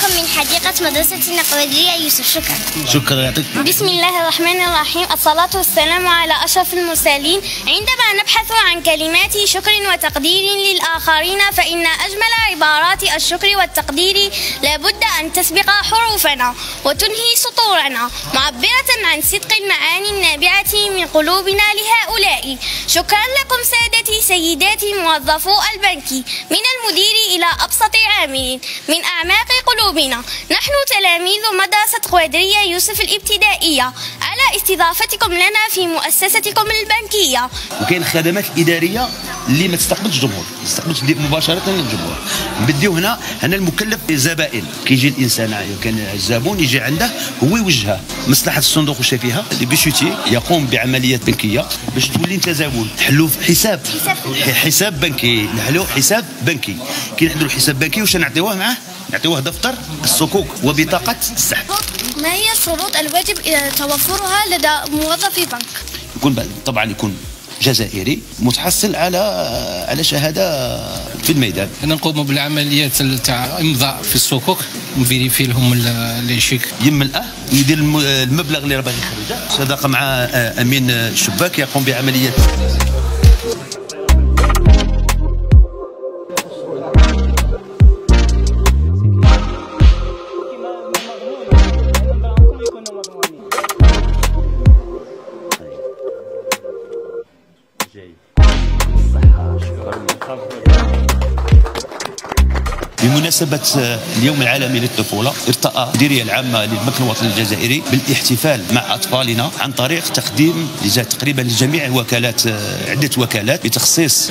لكم من حديقة مدرستنا القوادرية يوسف. شكرا يعطيك. بسم الله الرحمن الرحيم، الصلاة والسلام على أشرف المرسلين. عندما نبحث عن كلمات شكر وتقدير للآخرين فإن أجمل عبارات الشكر والتقدير لابد أن تسبق حروفنا وتنهي سطورنا، معبرة عن صدق المعاني النابعة من قلوبنا لهؤلاء. شكرا لكم سادتي سيداتي موظفو البنك، من المدير إلى أبسط عامل، من أعماق قلوبنا. نحن تلاميذ مدرسة قوادرية يوسف الابتدائية، على استضافتكم لنا في مؤسستكم البنكية. وكاين الخدمات الإدارية اللي ما تستقبلش الجمهور، ما تستقبلش مباشرة الجمهور. نبديو هنا المكلف الزبائن، كيجي الإنسان كان الزبون يجي عنده هو يوجهه مصلحة الصندوق الشفيهة اللي بيشوتي يقوم بعمليات بنكية باش تولي انت زبون تحلو حساب بنكي، نحلو حساب بنكي. كي نحلو الحساب بنكي واش نعطيوه معاه؟ نعطيوه دفتر الصكوك وبطاقة السحب. ما هي الشروط الواجب توفرها لدى موظفي بنك؟ يكون جزائري متحصل على شهاده في الميدان. نقوم بالعمليات تاع امضاء في الصكوك، نفيريفي لهم لي شيك، يملأه يدير المبلغ اللي راه باغي يخرجه، صداقه مع امين الشباك يقوم بعمليات. بمناسبة اليوم العالمي للطفولة، ارتأى المديرية العامة للبنك الوطني الجزائري بالاحتفال مع أطفالنا عن طريق تقديم تقريبا لجميع الوكالات عدة وكالات بتخصيص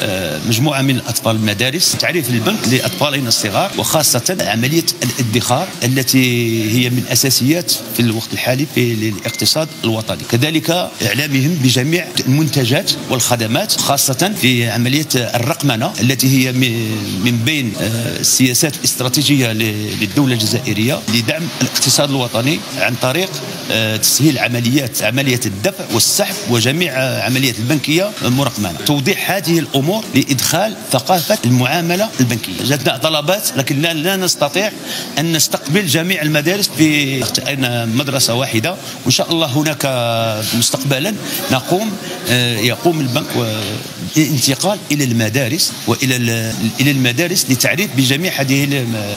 مجموعة من الأطفال المدارس، تعريف البنك لأطفالنا الصغار، وخاصة عملية الادخار التي هي من أساسيات في الوقت الحالي في الاقتصاد الوطني. كذلك إعلامهم بجميع المنتجات والخدمات، خاصة في عملية الرقمنة التي هي من بين السياسات الاستراتيجية للدولة الجزائرية لدعم الاقتصاد الوطني عن طريق تسهيل عملية الدفع والسحب وجميع عمليات البنكية المرقمنة. توضيح هذه الأمور لإدخال ثقافة المعاملة البنكية. جاتنا طلبات لكن لا نستطيع أن نستقبل جميع المدارس في مدرسة واحدة، وإن شاء الله هناك مستقبلا يقوم البنك بالانتقال إلى المدارس إلى المدارس لتعريف بجميع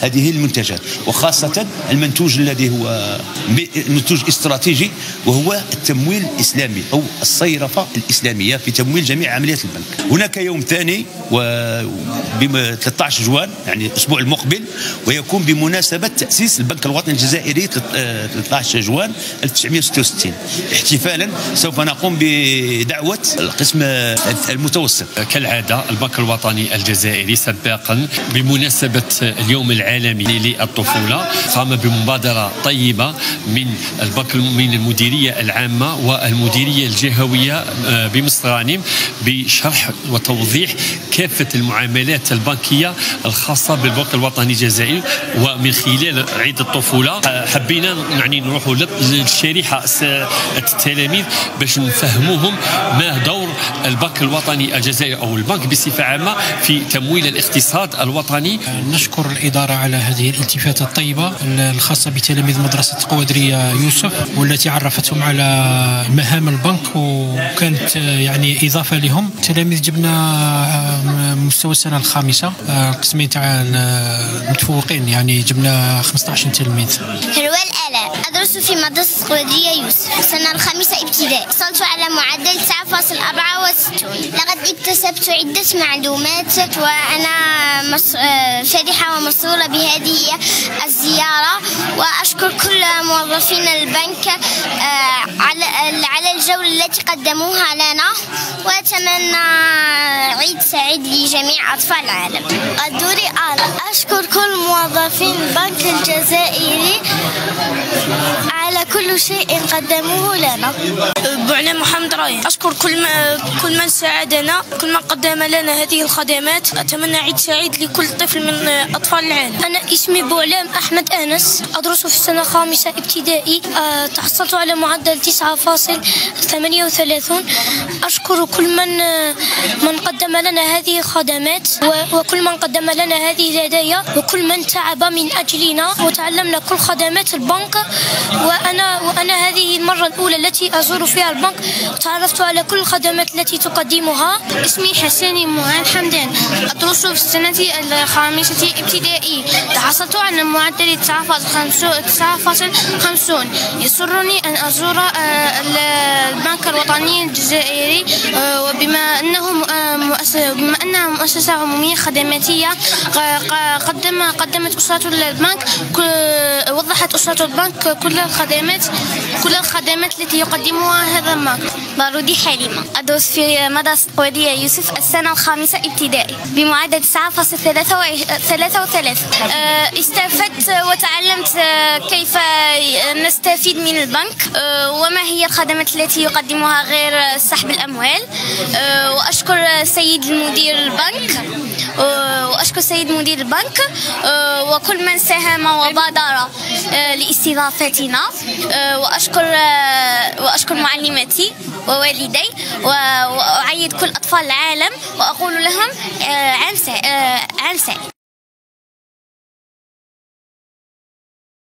هذه المنتجات، وخاصة المنتوج الذي هو منتوج استراتيجي وهو التمويل الإسلامي أو الصيرفة الإسلامية في تمويل جميع عمليات البنك. هناك يوم ثاني ب 13 جوان يعني الأسبوع المقبل، ويكون بمناسبة تأسيس البنك الوطني الجزائري 13 جوان 1966. احتفالا سوف نقوم بدعوة القسم المتوسط. كالعادة البنك الوطني الجزائري سباقا بمناسبة اليوم العالمي للطفولة قام بمبادرة طيبة من المديرية العامة والمديرية الجهوية بمصرانيم بشرح وتوضيح كافة المعاملات البنكية الخاصة بالبنك الوطني الجزائري. ومن خلال عيد الطفولة حبينا نروحوا للشريحة التلاميذ باش نفهموهم ما دور البنك الوطني الجزائري أو البنك بصفة عامة في تمويل الاقتصاد الوطني. نشكر الإدارة على هذه الالتفاتة الطيبة الخاصة بتلاميذ مدرسة قوادرية يوسف، والتي عرفتهم على مهام البنك وكانت يعني إضافة لهم. تلاميذ جبنا مستوى السنة الخامسة، قسمين تاع المتفوقين يعني جبنا 15 تلميذ. أدرس في مدرسة قوادرية يوسف السنة الخامسة ابتدائي، حصلت على معدل 9.64. لقد اكتسبت عدة معلومات وأنا فرحة ومسرورة بهذه الزيارة، وأشكر كل موظفين البنك على الجولة التي قدموها لنا، وأتمنى عيد سعيد لجميع أطفال العالم. الدوري أشكر كل موظفين البنك الجزائري على كل شيء قدموه لنا. بوعلام محمد رايان، أشكر كل من ساعدنا، كل من قدم لنا هذه الخدمات. أتمنى عيد سعيد لكل طفل من أطفال العالم. أنا اسمي بوعلام أحمد أنس، أدرس في السنة الخامسة ابتدائي، تحصلت على معدل 9.64 38. أشكر كل من قدم لنا هذه الخدمات وكل من قدم لنا هذه الهدايا وكل من تعب من أجلنا وتعلمنا كل خدمات البنك. وأنا هذه المرة الأولى التي أزور فيها البنك وتعرفت على كل الخدمات التي تقدمها. اسمي حسين معاذ حمدان، أدرس في السنة الخامسة ابتدائي. تحصلت على معدل 9.50. يسرني أن أزور البنك الوطني الجزائري وبما أنها مؤسسة عمومية خدماتية. قدمت أسرة البنك وضحت أسرة البنك كل الخدمات التي يقدمها هذا البنك. بارودي حليمة، أدرس في مدرسة قوادرية يوسف السنة الخامسة ابتدائي بمعدل 9.33. استفدت وتعلمت كيف نستفيد من البنك وما هي الخدمات التي يقدمها غير سحب الأموال. وأشكر سيد مدير البنك وكل من ساهم وبادر لاستضافتنا. وأشكر معلماتي ووالدي وأعيد كل أطفال العالم وأقول لهم عام سعيد.